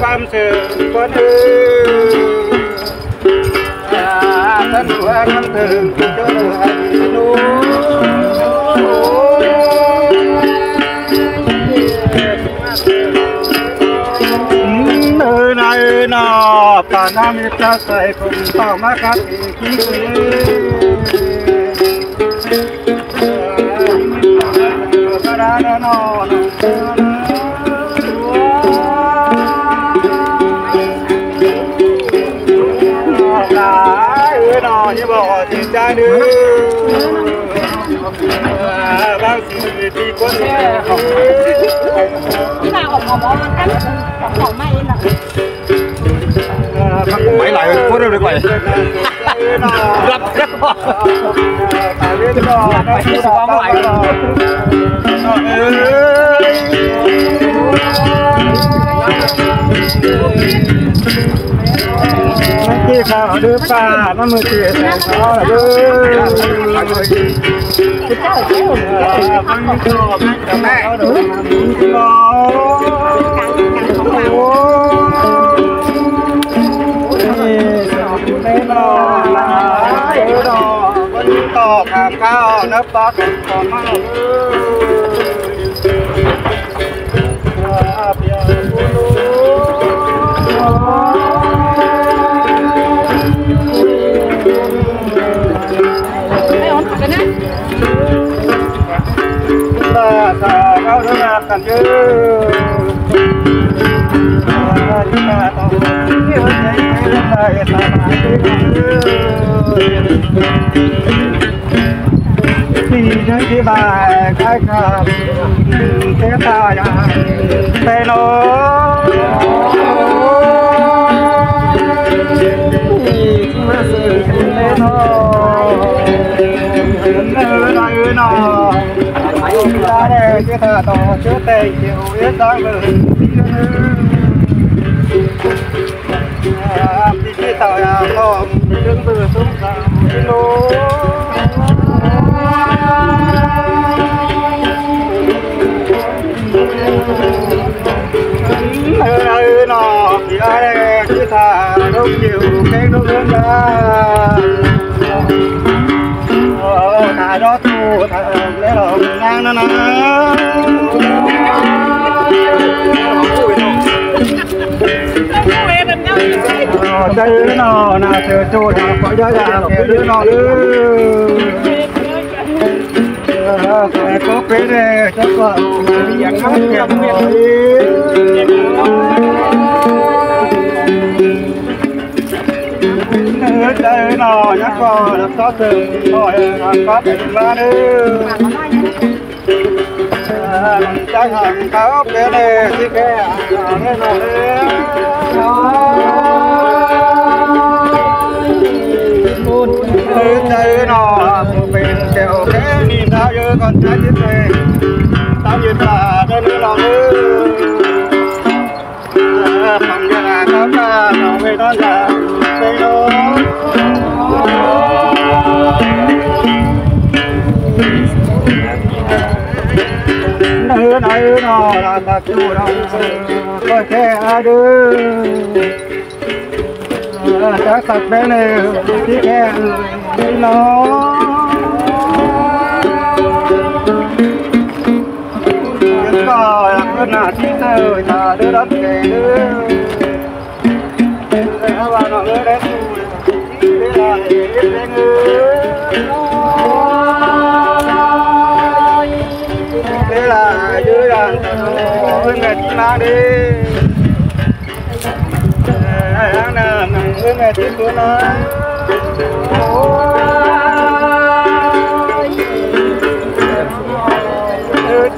Bám sự quân thân của năm thường cho hành núi nơi này nọ cả năm ít ta say cùng tao má cắt khí cái đó nó như bỏ thì cha đưa bác sĩ đi quân không máy lại phút đâu được vậy lắp rất khi sao đưa pa nó mới chia sẻ nó là cao nó bác còn nó kau dah akan je, kita tahu dia saya sama dia. Di bài cái khám thế ta ya thế nó ra đây cái thà to trước đây chiều biết sáng mừng đi cái tàu nhà con đứng từ xuống sao lố nơi nọ thì ra đây cái thà đông chiều cái nước lớn ra thà đó thu thà lấy lòng ngang nó đây nó nào chờ chỗ nào có giá giá kia đứa nó có cái này chắc là dạng nó kẹp rồi đây nó nhắc con là có từ thôi có bệnh ba nữa chắc hàng có cái này thì cái này nó đây nó mình kêu cái nhìn tao như con trai chết này tao nhìn là đây nó phòng nhà có ta nó về đó là đây nó nơi nó là ta chủ động có thể đưa các sạch bên này thì nghe nó những cò là con nào chỉ tờ thà đưa đất kề đưa để bà nó đưa đến đây là để đến đây là dưới đàn ơi mẹ đi mang đi nè mình nghe tiếng của nó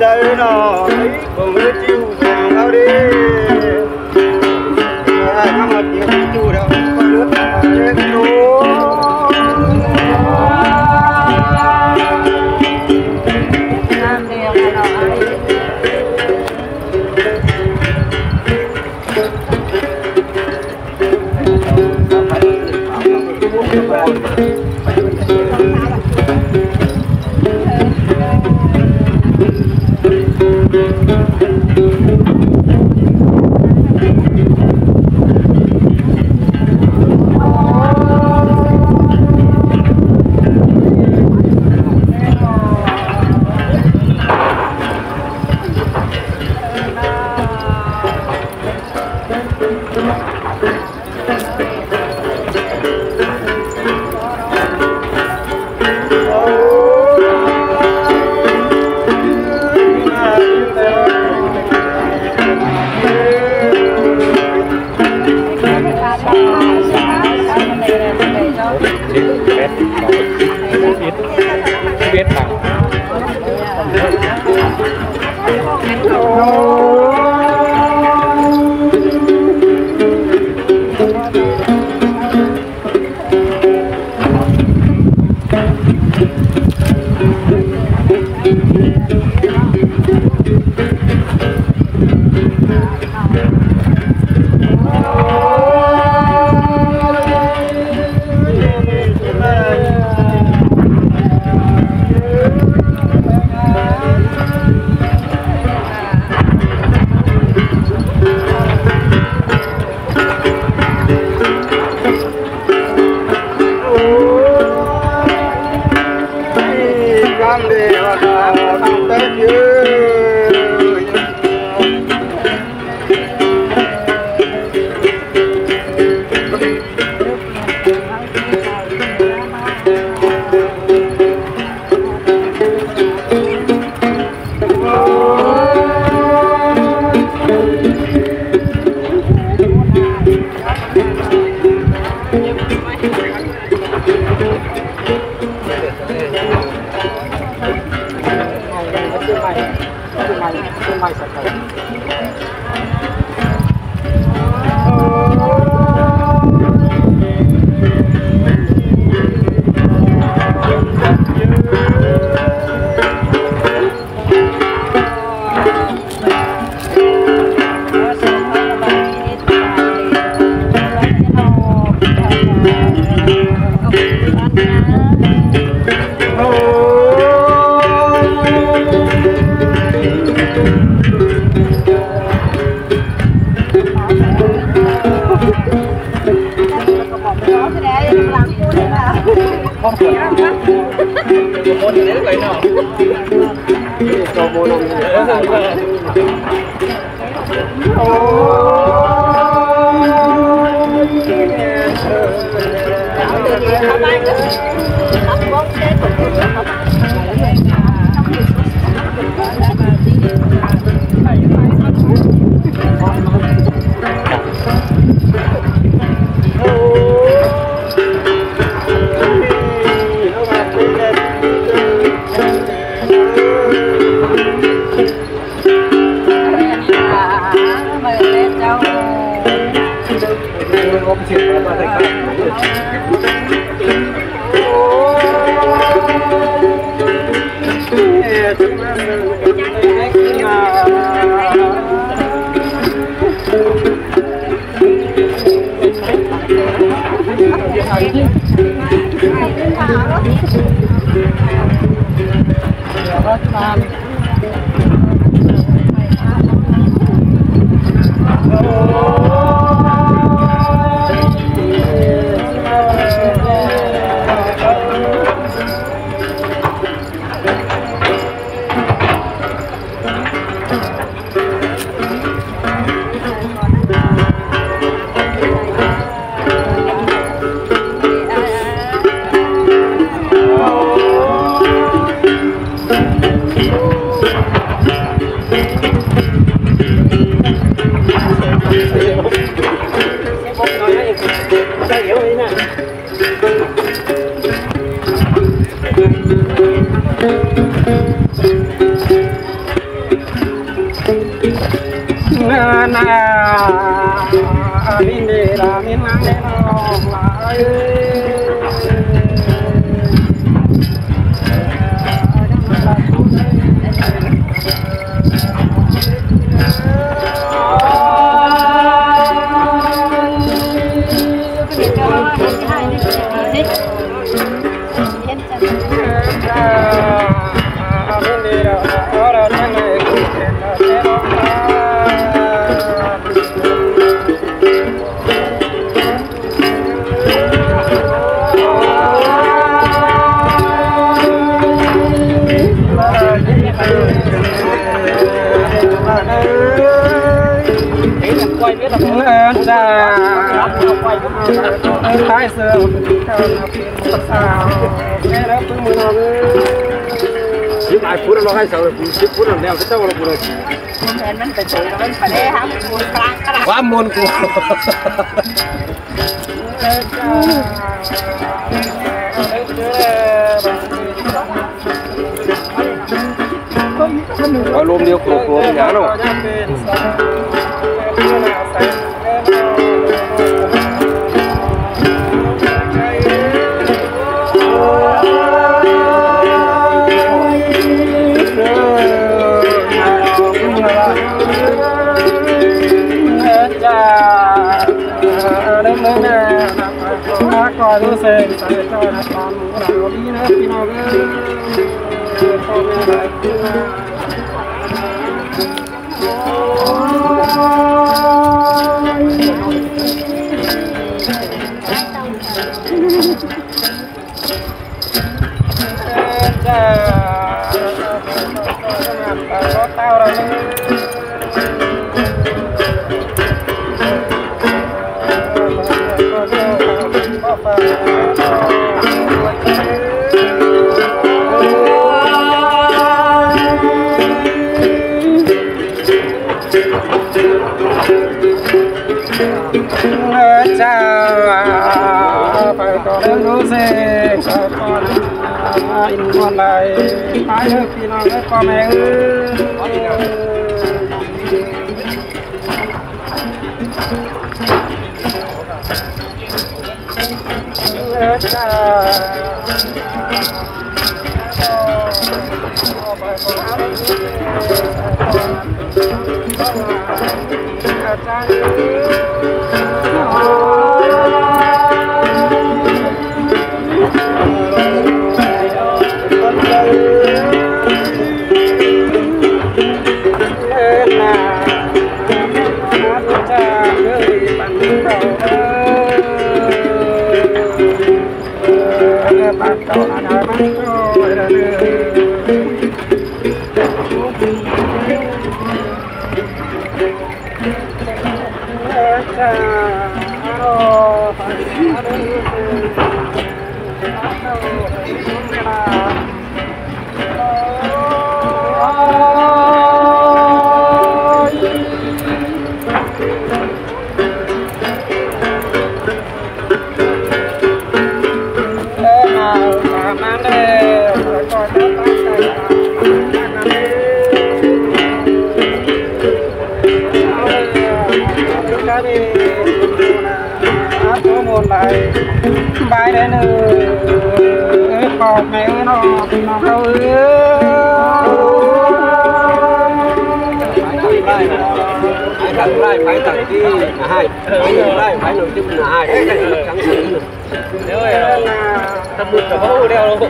chơi nó cùng với chiêu sang đâu đi ai mà chiêu จะท้ายเสือสาวแค่แล้วเพิ่งมือเราสิบหลายฟุตเราให้สาว10 ฟุตแล้วเจ้าเราเลยแทนมันไปเจอมันไปได้ครับมูลกลางกระดาษว่ามูลกูเอารวมเดียวกลุ่มอย่างนั้นก็รู้สึกใส่ใจในความเราดีนะพี่น้องพ่อแม่ได้ขึ้นมาจะรถเต้าเราจะไปก็รู้สึกใส่ก่อนอินวันไหลไปเถอะพี่น้องพ่อแม่จะไปก็อาจารย์บายได้เลยปอกแมวน้องน้องเขาไล่ไผ่ตัดที่ให้ไล่ไผ่หนึ่งที่มันให้ครั้งที่เดี๋ยวตะบุกกับเขาเดี๋ยวเราก็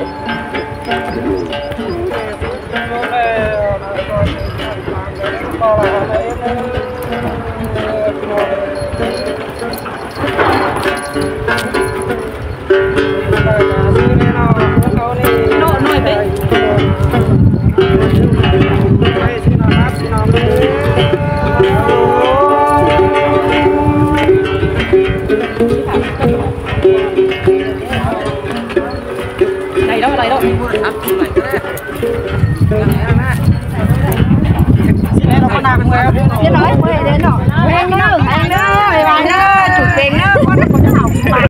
นำแล้ว